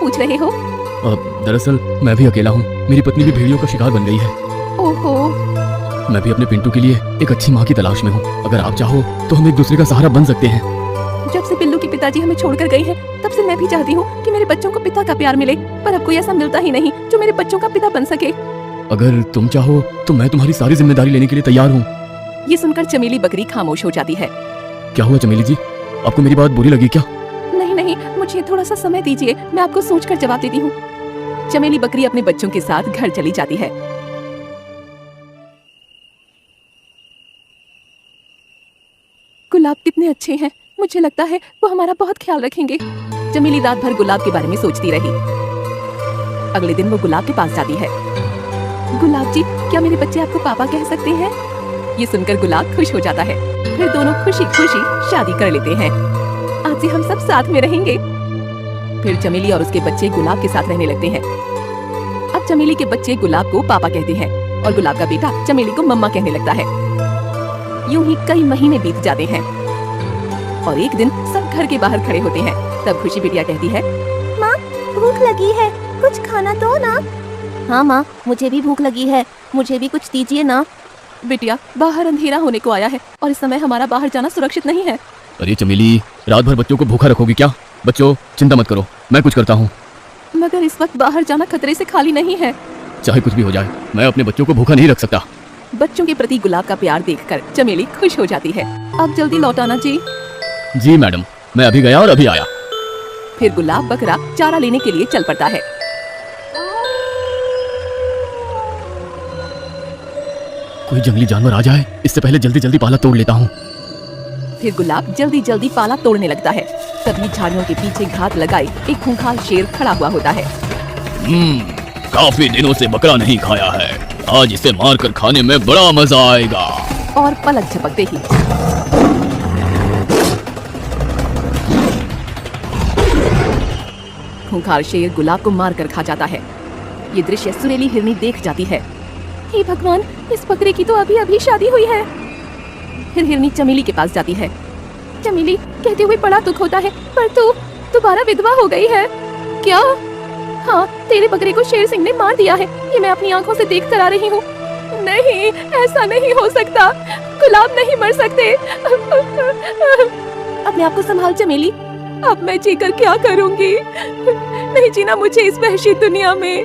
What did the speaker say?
पूछ रहे हो? दरअसल मैं भी अकेला हूँ। मेरी पत्नी भी भेड़ियों का शिकार बन गई है। ओहो। मैं भी अपने पिंटू के लिए एक अच्छी माँ की तलाश में हूँ। अगर आप चाहो तो हम एक दूसरे का सहारा बन सकते हैं। जब से बिल्लू के पिताजी हमें छोड़कर गए हैं, तब से मैं भी चाहती हूँ कि मेरे बच्चों को पिता का प्यार मिले, पर अब कोई ऐसा मिलता ही नहीं जो मेरे बच्चों का पिता बन सके। अगर तुम चाहो तो मैं तुम्हारी सारी जिम्मेदारी लेने के लिए तैयार हूँ। ये सुनकर चमेली बकरी खामोश हो जाती है। क्या हुआ चमेली जी, आपको मेरी बात बुरी लगी क्या? नहीं नहीं, मुझे थोड़ा सा समय दीजिए, मैं आपको सोचकर जवाब देती हूँ। चमेली बकरी अपने बच्चों के साथ घर चली जाती है। गुलाब कितने अच्छे हैं, मुझे लगता है वो हमारा बहुत ख्याल रखेंगे। चमेली रात भर गुलाब के बारे में सोचती रही। अगले दिन वो गुलाब के पास जाती है। गुलाब जी, क्या मेरे बच्चे आपको पापा कह सकते हैं? ये सुनकर गुलाब खुश हो जाता है। फिर दोनों खुशी खुशी शादी कर लेते हैं। आज से हम सब साथ में रहेंगे। फिर चमेली और उसके बच्चे गुलाब के साथ रहने लगते हैं। अब चमेली के बच्चे गुलाब को पापा कहते हैं और गुलाब का बेटा चमेली को मम्मा कहने लगता है। यूं ही कई महीने बीत जाते हैं और एक दिन सब घर के बाहर खड़े होते हैं। तब खुशी बिटिया कहती है, माँ, भूख लगी है, कुछ खाना दो ना। हाँ माँ, मुझे भी भूख लगी है, मुझे भी कुछ दीजिए ना। बिटिया, बाहर अंधेरा होने को आया है और इस समय हमारा बाहर जाना सुरक्षित नहीं है। अरे चमेली, रात भर बच्चों को भूखा रखोगी क्या? बच्चों चिंता मत करो, मैं कुछ करता हूँ। मगर इस वक्त बाहर जाना खतरे से खाली नहीं है। चाहे कुछ भी हो जाए, मैं अपने बच्चों को भूखा नहीं रख सकता। बच्चों के प्रति गुलाब का प्यार देखकर चमेली खुश हो जाती है। आप जल्दी लौट आना जी। जी मैडम, मैं अभी गया और अभी आया। फिर गुलाब बकरा चारा लेने के लिए चल पड़ता है। कोई जंगली जानवर आ जाए, इससे पहले जल्दी जल्दी पाला तोड़ लेता हूँ। फिर गुलाब जल्दी जल्दी पाला तोड़ने लगता है। तभी झाड़ियों के पीछे घात लगाए एक खूंखार शेर खड़ा हुआ होता है। काफी दिनों से बकरा नहीं खाया है, आज इसे मारकर खाने में बड़ा मजा आएगा। और पलक झपकते ही खूंखार शेर गुलाब को मारकर खा जाता है। ये दृश्य सुरीली हिरनी देख जाती है। हे भगवान, इस बकरे की तो अभी अभी शादी हुई है। फिर हिरनी चमेली के पास जाती है। चमेली, कहते हुए बड़ा दुख होता है, पर तू दोबारा विधवा हो गई है क्या? हाँ, तेरे बकरे को शेर सिंह ने मार दिया है, ये मैं अपनी आंखों से देख कर आ रही हूँ। नहीं, ऐसा नहीं हो सकता, गुलाब नहीं मर सकते। अपने आप को संभाल चमेली, अब मैं जीकर क्या करूँगी? नहीं जीना मुझे इस वहशी दुनिया में।